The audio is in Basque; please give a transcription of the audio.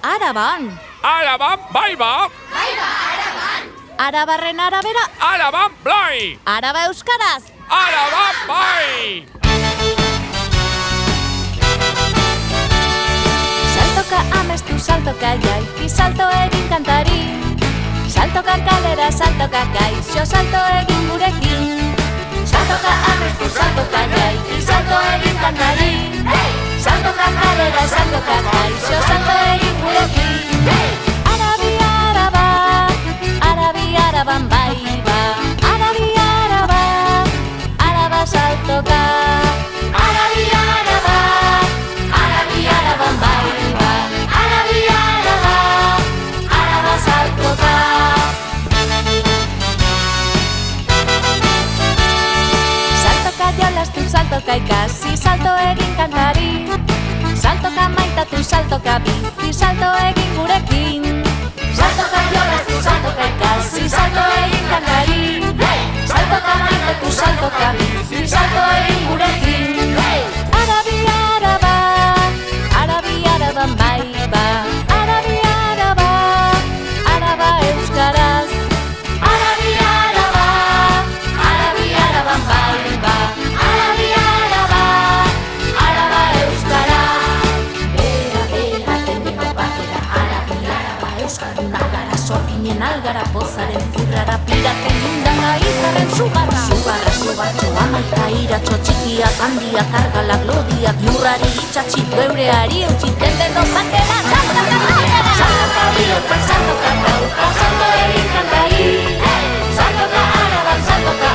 Araban. Araban, bai ba. Arabarren arabera, Araban, blai. araba euskaraz. Araban, bai. Saltoka amestu, saltoka jaiki, salto egin kantari. Saltoka kalera, saltoka gaixo, salto egin gurekin. Saltoka amestu, saltoka jaiki, salto egin kantari. Saltoka kalera, saltoka gaixo, salto egin gurekin. Araban bai ba. Araba saltoka. Araban bai ba. Araba saltoka. Saltoka jolastu, saltoka ikasi, salto egin kantari. Saltoka maitatu, saltoka bizi, salto egin gurekin. Saltoka jolastu, saltoka ikasi, salto egin kantari. Saltoka maitatu, saltoka bizi, salto egin gurekin. Araban bai ba. Araba euskaraz. Araban bai ba. Araba euskaraz. Bera, tendengo batera. Araba euskaldunak gara. Sorginen algara, pozaren zirrara. Piraten indana, izarren sugarra. Sugartxo, amaika iratxo, txikiak, handiak, argalak, lodiak, lurrari itxatxi, beureari eutxi, tendendo batera. Saltoka bihotza, saltoka tauka, salto egin kantari. Saltoka araban, saltoka